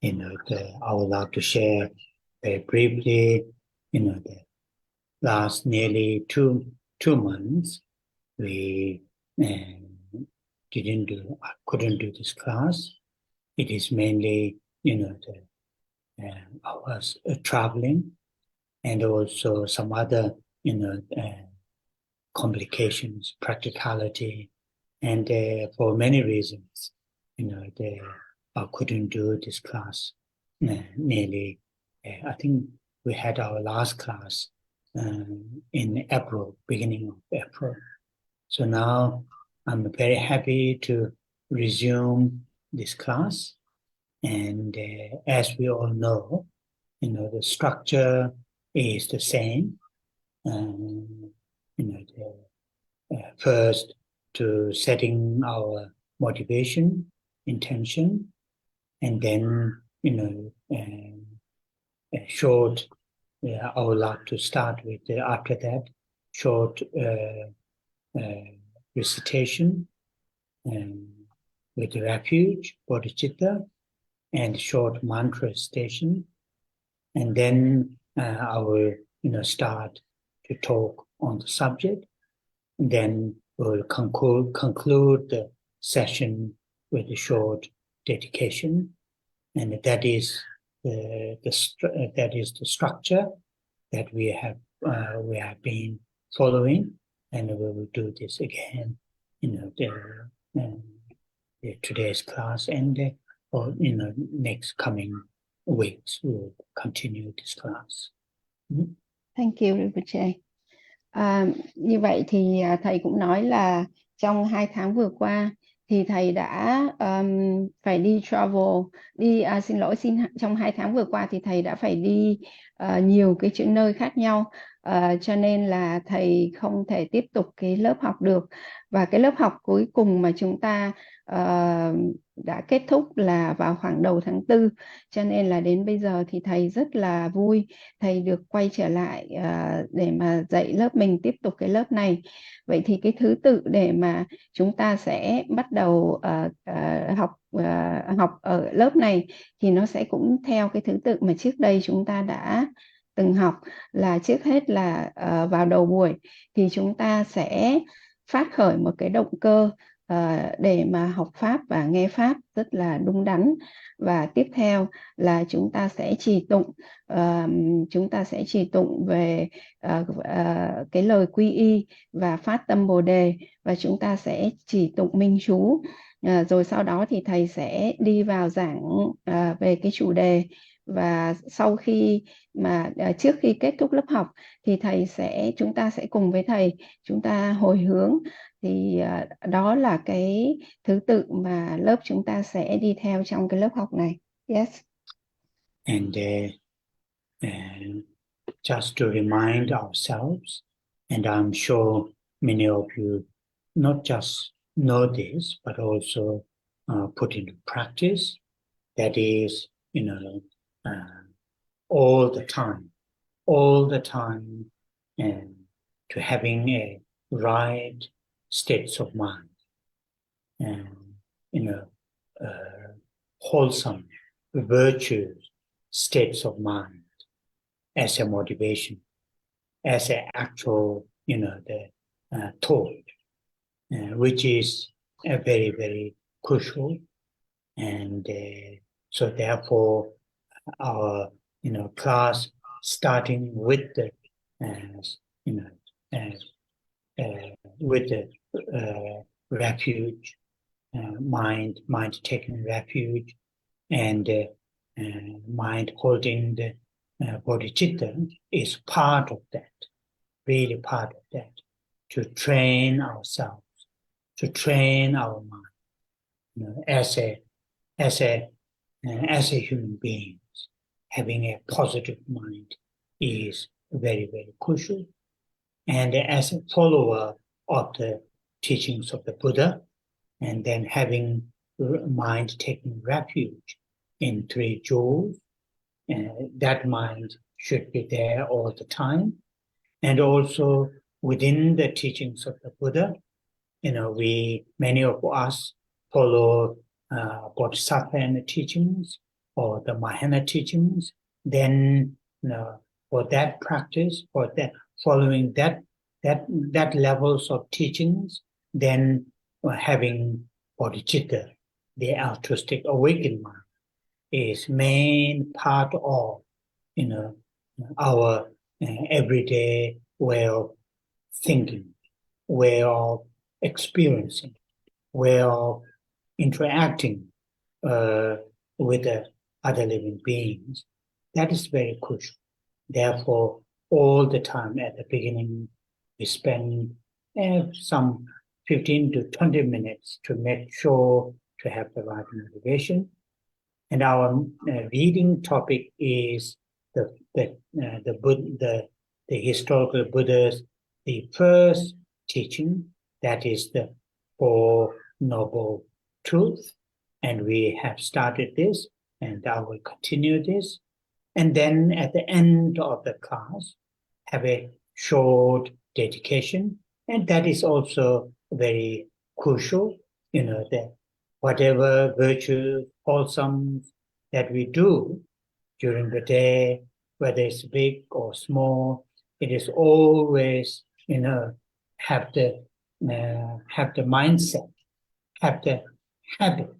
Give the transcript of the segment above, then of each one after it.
I would like to share very briefly, the last nearly two months, we couldn't do this class. It is mainly, I was traveling, and also some other, complications, practicality, and for many reasons, I couldn't do this class nearly. I think we had our last class in April, beginning of April. So now I'm very happy to resume this class. And as we all know, the structure is the same. First, to setting our motivation, intention, and then, a short, I would like to start with, after that, short recitation with the refuge, bodhicitta, and short mantra recitation. And then I will, start to talk on the subject. And then we'll conclude the session with a short dedication. And that is the structure that we have been following, and we will do this again, today's class, and or next coming weeks we'll continue this class. Thank you, Rinpoche. Như vậy thì thầy cũng nói là trong 2 tháng vừa qua thì thầy đã phải đi travel, trong 2 tháng vừa qua thì thầy đã phải đi nhiều cái nơi khác nhau, cho nên là thầy không thể tiếp tục cái lớp học được. Và cái lớp học cuối cùng mà chúng ta đã kết thúc là vào khoảng đầu tháng 4, cho nên là đến bây giờ thì thầy rất là vui thầy được quay trở lại để mà dạy lớp mình tiếp tục cái lớp này. Vậy thì cái thứ tự để mà chúng ta sẽ bắt đầu học ở lớp này thì nó sẽ cũng theo cái thứ tự mà trước đây chúng ta đã từng học, là trước hết là vào đầu buổi thì chúng ta sẽ phát khởi một cái động cơ để mà học Pháp và nghe Pháp rất là đúng đắn. Và tiếp theo là chúng ta sẽ trì tụng về cái lời quy y và phát tâm Bồ đề, và chúng ta sẽ trì tụng minh chú. Rồi sau đó thì thầy sẽ đi vào giảng về cái chủ đề. Và sau khi mà trước khi kết thúc lớp học thì chúng ta sẽ cùng với thầy chúng ta hồi hướng. Thì đó là cái thứ tự mà lớp chúng ta sẽ đi theo trong cái lớp học này. Yes. And just to remind ourselves, and I'm sure many of you not just know this, but also put into practice, that is, all the time, and to having a right states of mind, and wholesome, virtuous states of mind as a motivation, as an actual, thought, which is very, very crucial. And so therefore, our class starting with the refuge, mind taking refuge, and mind holding the bodhicitta is part of that, really part of that, to train ourselves, to train our mind, as a human beings, having a positive mind is very, very crucial. And as a follower of the teachings of the Buddha, and then having mind taking refuge in 3 jewels, that mind should be there all the time. And also within the teachings of the Buddha, many of us follow Bodhisattva and the teachings, or the Mahayana teachings, then for that practice, for that following that levels of teachings, then having bodhicitta, the altruistic awakened mind, is main part of our everyday way of thinking, way of experiencing, way of interacting with the other living beings. That is very crucial. Therefore, all the time at the beginning, we spend some 15 to 20 minutes to make sure to have the right motivation. And our reading topic is the historical Buddha's the first teaching, that is the Four Noble Truths. And we have started this, and I will continue this. And then at the end of the class, have a short dedication. And that is also very crucial, that whatever virtue, wholesome that we do during the day, whether it's big or small, it is always, have the mindset, have the habit,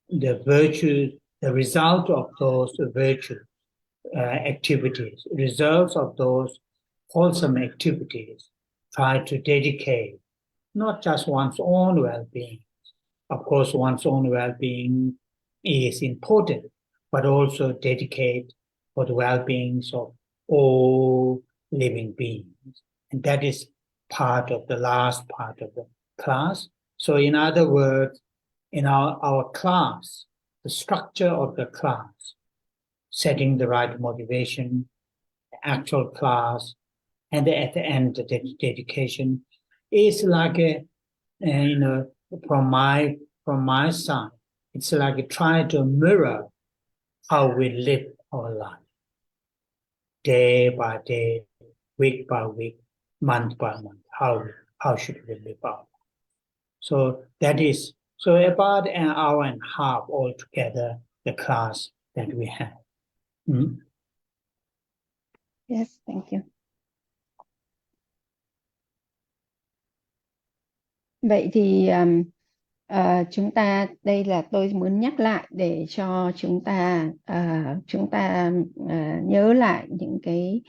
the virtue, the result of those virtue activities, results of those wholesome activities, try to dedicate not just one's own well-being. Of course, one's own well-being is important, but also dedicate for the well-beings of all living beings. And that is part of the last part of the class. So in other words, in our class, the structure of the class, setting the right motivation, the actual class, and at the end, the dedication is like from my side, it's like trying to mirror how we live our life, day by day, week by week, month by month. How should we live our life? So that is about an hour and a half altogether, the class that we have. Yes, thank you. Vậy thì chúng ta đây là tôi muốn nhắc lại để cho chúng ta nhớ lại những cái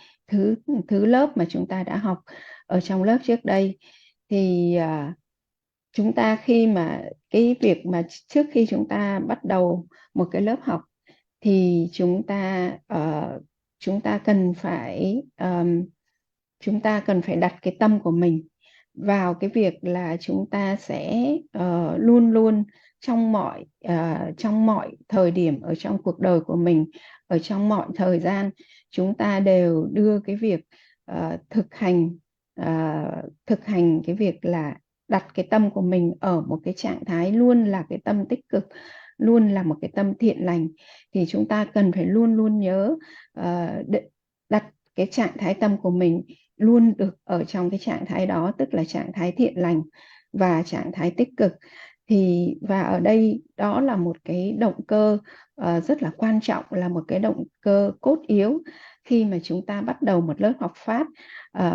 thứ lớp mà chúng ta đã học ở trong lớp trước đây. Thì chúng ta khi mà cái việc mà trước khi chúng ta bắt đầu một cái lớp học thì chúng ta cần phải đặt cái tâm của mình vào cái việc là chúng ta sẽ luôn luôn trong mọi thời điểm ở trong cuộc đời của mình, ở trong mọi thời gian, chúng ta đều đưa cái việc thực hành cái việc là đặt cái tâm của mình ở một cái trạng thái luôn là cái tâm tích cực, luôn là một cái tâm thiện lành. Thì chúng ta cần phải luôn luôn nhớ đặt cái trạng thái tâm của mình luôn được ở trong cái trạng thái đó, tức là trạng thái thiện lành và trạng thái tích cực. Và ở đây đó là một cái động cơ rất là quan trọng, là một cái động cơ cốt yếu khi mà chúng ta bắt đầu một lớp học Pháp,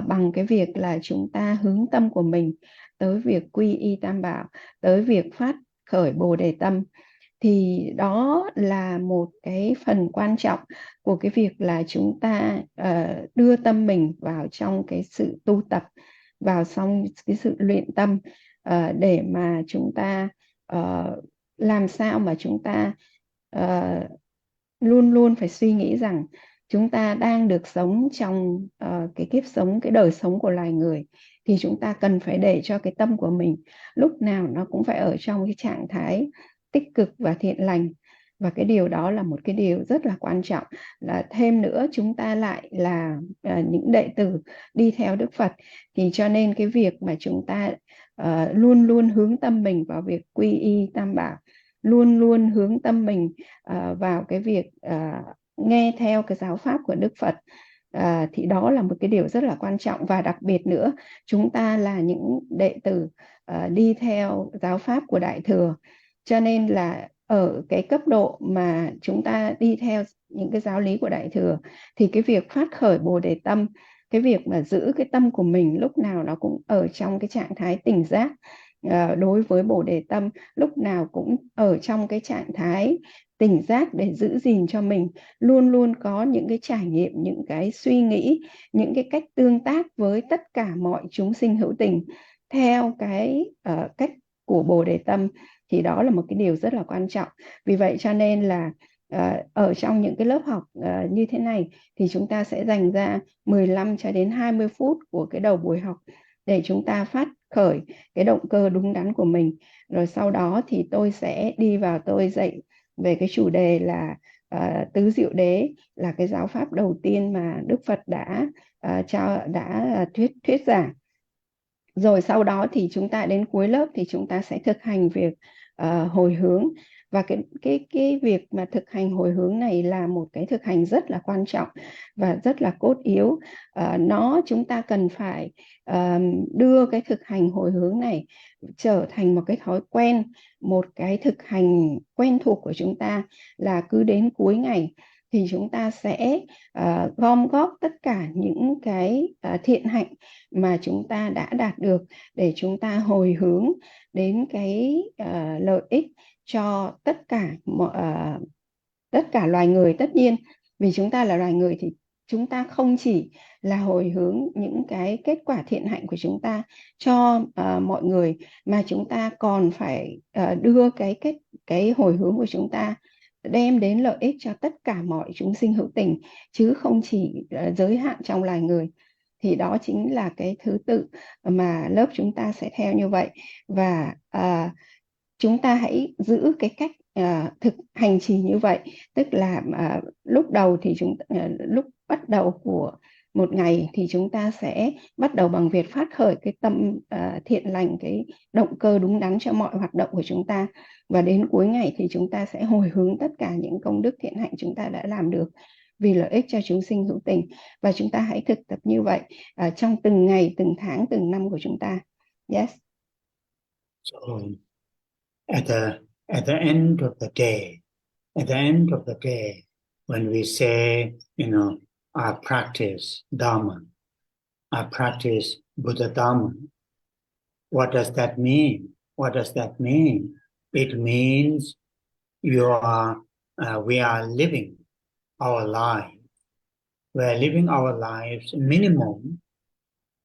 bằng cái việc là chúng ta hướng tâm của mình tới việc quy y Tam Bảo, tới việc phát khởi Bồ Đề tâm. Thì đó là một cái phần quan trọng của cái việc là chúng ta đưa tâm mình vào trong cái sự tu tập, vào trong cái sự luyện tâm, để mà chúng ta làm sao mà chúng ta luôn luôn phải suy nghĩ rằng chúng ta đang được sống trong cái kiếp sống, cái đời sống của loài người, thì chúng ta cần phải để cho cái tâm của mình lúc nào nó cũng phải ở trong cái trạng thái tích cực và thiện lành. Và cái điều đó là một cái điều rất là quan trọng. Là thêm nữa, chúng ta lại là những đệ tử đi theo Đức Phật, thì cho nên cái việc mà chúng ta luôn luôn hướng tâm mình vào việc quy y Tam Bảo, luôn luôn hướng tâm mình vào cái việc nghe theo cái giáo pháp của Đức Phật, thì đó là một cái điều rất là quan trọng. Và đặc biệt nữa, chúng ta là những đệ tử đi theo giáo pháp của Đại Thừa, cho nên là ở cái cấp độ mà chúng ta đi theo những cái giáo lý của Đại Thừa, thì cái việc phát khởi Bồ Đề tâm, cái việc mà giữ cái tâm của mình lúc nào nó cũng ở trong cái trạng thái tỉnh giác đối với Bồ Đề tâm, lúc nào cũng ở trong cái trạng thái tỉnh giác để giữ gìn cho mình luôn luôn có những cái trải nghiệm, những cái suy nghĩ, những cái cách tương tác với tất cả mọi chúng sinh hữu tình theo cái cách của Bồ Đề tâm, thì đó là một cái điều rất là quan trọng. Vì vậy cho nên là ở trong những cái lớp học như thế này thì chúng ta sẽ dành ra 15 cho đến 20 phút của cái đầu buổi học để chúng ta phát khởi cái động cơ đúng đắn của mình. Rồi sau đó thì tôi sẽ đi vào tôi dạy về cái chủ đề là tứ diệu đế, là cái giáo pháp đầu tiên mà Đức Phật đã thuyết giảng. Rồi sau đó thì chúng ta đến cuối lớp thì chúng ta sẽ thực hành việc hồi hướng, và cái việc mà thực hành hồi hướng này là một cái thực hành rất là quan trọng và rất là cốt yếu. Chúng ta cần phải đưa cái thực hành hồi hướng này trở thành một cái thói quen, một cái thực hành quen thuộc của chúng ta, là cứ đến cuối ngày thì chúng ta sẽ gom góp tất cả những cái thiện hạnh mà chúng ta đã đạt được để chúng ta hồi hướng đến cái lợi ích cho tất cả loài người. Tất nhiên vì chúng ta là loài người thì chúng ta không chỉ là hồi hướng những cái kết quả thiện hạnh của chúng ta cho mọi người, mà chúng ta còn phải đưa cái hồi hướng của chúng ta đem đến lợi ích cho tất cả mọi chúng sinh hữu tình, chứ không chỉ giới hạn trong loài người. Thì đó chính là cái thứ tự mà lớp chúng ta sẽ theo như vậy. Và chúng ta hãy giữ cái cách thực hành trì như vậy, tức là lúc đầu thì lúc bắt đầu của một ngày thì chúng ta sẽ bắt đầu bằng việc phát khởi cái tâm thiện lành, cái động cơ đúng đắn cho mọi hoạt động của chúng ta, và đến cuối ngày thì chúng ta sẽ hồi hướng tất cả những công đức thiện hạnh chúng ta đã làm được vì lợi ích cho chúng sinh hữu tình. Và chúng ta hãy thực tập như vậy trong từng ngày, từng tháng, từng năm của chúng ta. Yes. So at the end of the day, when we say, I practice Dharma, I practice Buddha Dharma, what does that mean? It means we are living our life. We are living our lives minimum,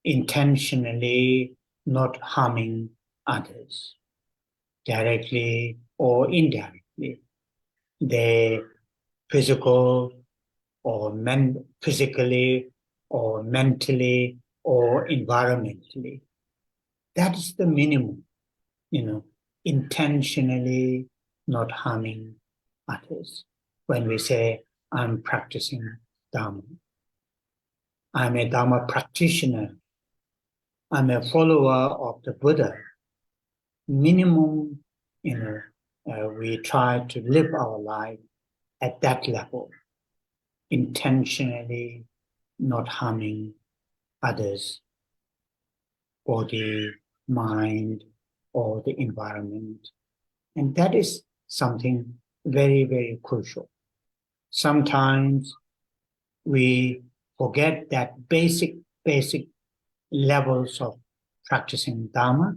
intentionally not harming others, directly or indirectly. They physically or mentally or environmentally. That is the minimum, intentionally not harming others. When we say, I'm practicing Dharma, I'm a Dharma practitioner, I'm a follower of the Buddha, minimum, we try to live our life at that level, intentionally not harming others, body, mind, or the environment. And that is something very, very crucial. Sometimes we forget that basic levels of practicing Dharma.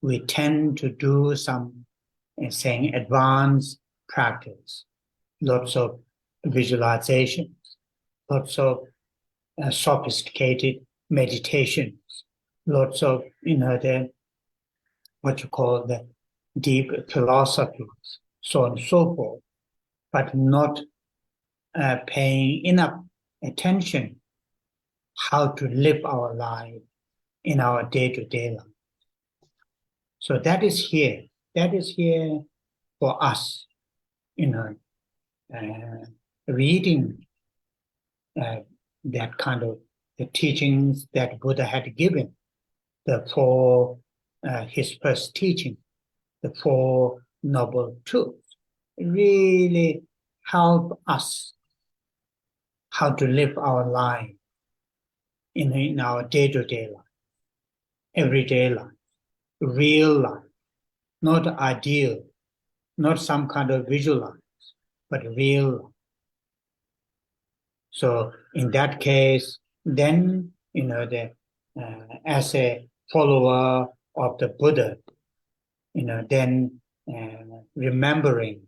We tend to do some, advanced practice, lots of visualizations, lots of sophisticated meditations, lots of, the deep philosophies, so on and so forth, but not paying enough attention how to live our life in our day-to-day life. So that is here for us, reading that kind of the teachings that Buddha had given, his first teaching, the Four Noble Truths, really help us how to live our life in our day-to-day life, everyday life, real life, not ideal, not some kind of visualize, but real. So in that case, then, as a follower of the Buddha, then remembering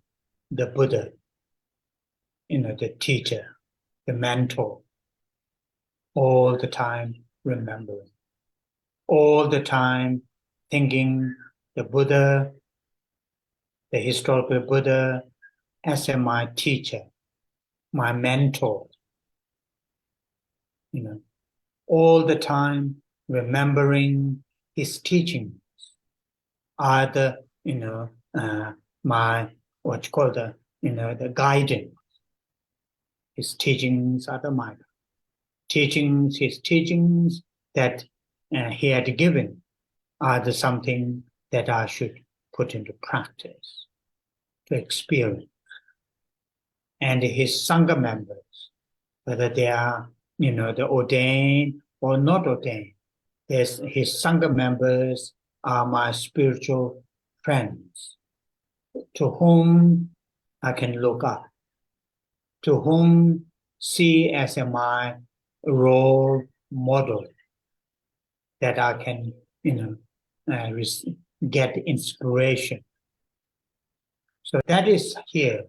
the Buddha, the teacher, the mentor, all the time remembering, all the time thinking the Buddha, the historical Buddha, as my teacher, my mentor, all the time remembering his teachings, either, my, what you call the guidance. His teachings are my teachings, his teachings that he had given are something that I should put into practice, to experience. And his Sangha members, whether they are, the ordained or not ordained, his Sangha members are my spiritual friends, to whom I can look up, to whom see as my role model, that I can, get inspiration. So that is here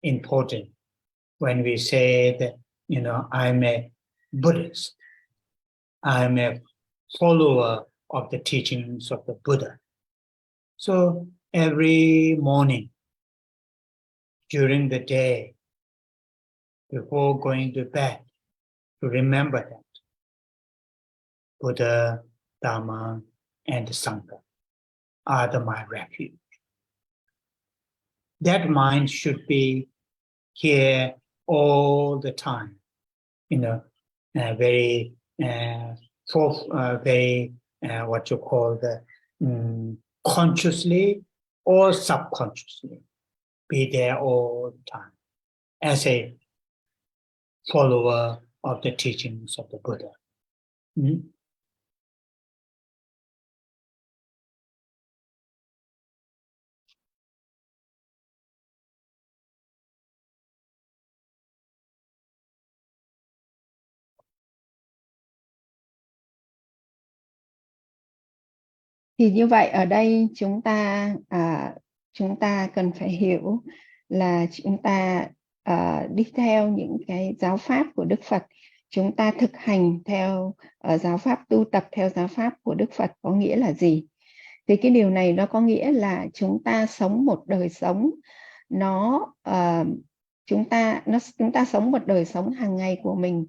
important when we say that, I'm a Buddhist, I'm a follower of the teachings of the Buddha. So every morning, during the day, before going to bed, to remember that Buddha, Dharma, and Sangha are my refuge. That mind should be here all the time, very, what you call consciously or subconsciously, be there all the time as a follower of the teachings of the Buddha. Thì như vậy ở đây chúng ta cần phải hiểu là chúng ta đi theo những cái giáo pháp của Đức Phật, chúng ta thực hành theo giáo pháp, tu tập theo giáo pháp của Đức Phật có nghĩa là gì? Thì cái điều này nó có nghĩa là chúng ta sống một đời sống chúng ta sống một đời sống hàng ngày của mình,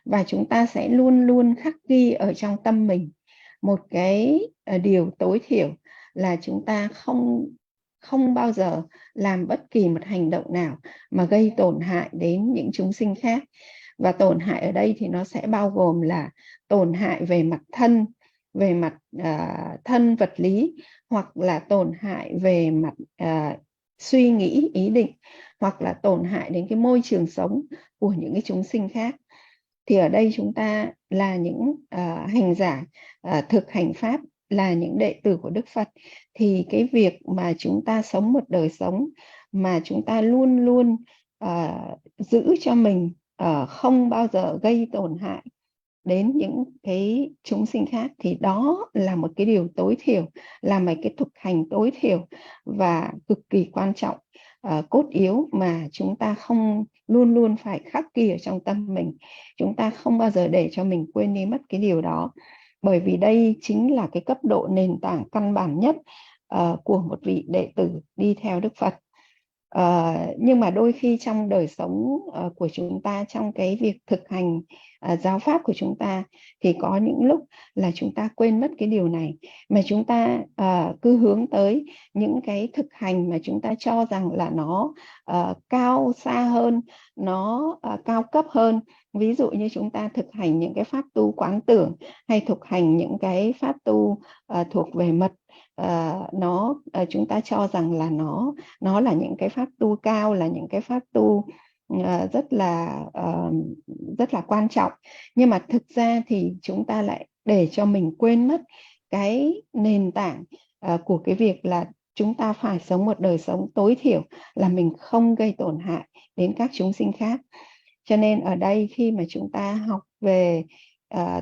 và chúng ta sẽ luôn luôn khắc ghi ở trong tâm mình một cái điều tối thiểu là chúng ta không bao giờ làm bất kỳ một hành động nào mà gây tổn hại đến những chúng sinh khác. Và tổn hại ở đây thì nó sẽ bao gồm là tổn hại về mặt thân, về mặt thân vật lý, hoặc là tổn hại về mặt suy nghĩ, ý định, hoặc là tổn hại đến cái môi trường sống của những cái chúng sinh khác. Thì ở đây chúng ta là những hành giả thực hành pháp, là những đệ tử của Đức Phật, thì cái việc mà chúng ta sống một đời sống mà chúng ta luôn luôn giữ cho mình không bao giờ gây tổn hại đến những cái chúng sinh khác, thì đó là một cái điều tối thiểu, là một cái thực hành tối thiểu và cực kỳ quan trọng, cốt yếu mà chúng ta luôn luôn phải khắc ghi ở trong tâm mình. Chúng ta không bao giờ để cho mình quên đi mất cái điều đó, bởi vì đây chính là cái cấp độ nền tảng căn bản nhất của một vị đệ tử đi theo Đức Phật. Nhưng mà đôi khi trong đời sống của chúng ta, trong cái việc thực hành giáo pháp của chúng ta, thì có những lúc là chúng ta quên mất cái điều này, mà chúng ta cứ hướng tới những cái thực hành mà chúng ta cho rằng là nó cao xa hơn, nó cao cấp hơn. Ví dụ như chúng ta thực hành những cái pháp tu quán tưởng, hay thực hành những cái pháp tu thuộc về mật, chúng ta cho rằng là nó là những cái pháp tu cao, là những cái pháp tu rất là quan trọng. Nhưng mà thực ra thì chúng ta lại để cho mình quên mất cái nền tảng của cái việc là chúng ta phải sống một đời sống tối thiểu là mình không gây tổn hại đến các chúng sinh khác. Cho nên ở đây khi mà chúng ta học về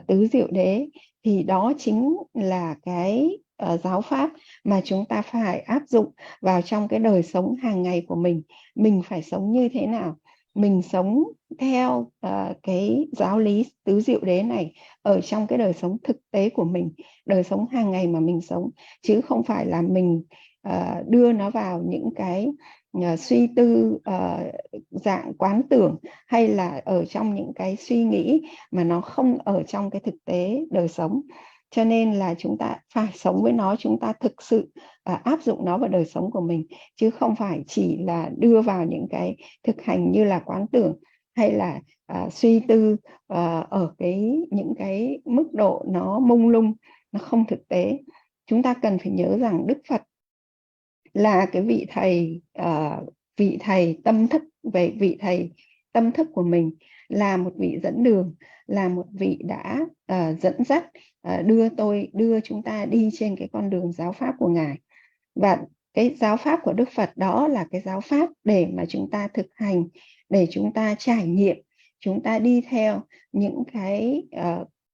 tứ diệu đế thì đó chính là cái giáo pháp mà chúng ta phải áp dụng vào trong cái đời sống hàng ngày của mình. Mình phải sống như thế nào? Mình sống theo cái giáo lý tứ diệu đế này ở trong cái đời sống thực tế của mình, đời sống hàng ngày mà mình sống, chứ không phải là mình đưa nó vào những cái suy tư dạng quán tưởng, hay là ở trong những cái suy nghĩ mà nó không ở trong cái thực tế đời sống. Cho nên là chúng ta phải sống với nó, chúng ta thực sự áp dụng nó vào đời sống của mình, chứ không phải chỉ là đưa vào những cái thực hành như là quán tưởng hay là suy tư ở những cái mức độ nó mông lung, nó không thực tế. Chúng ta cần phải nhớ rằng Đức Phật là cái vị thầy tâm thức, về vị thầy tâm thức của mình, là một vị dẫn đường, là một vị đã dẫn dắt, đưa chúng ta đi trên cái con đường giáo pháp của Ngài. Và cái giáo pháp của Đức Phật đó là cái giáo pháp để mà chúng ta thực hành, để chúng ta trải nghiệm, chúng ta đi theo những cái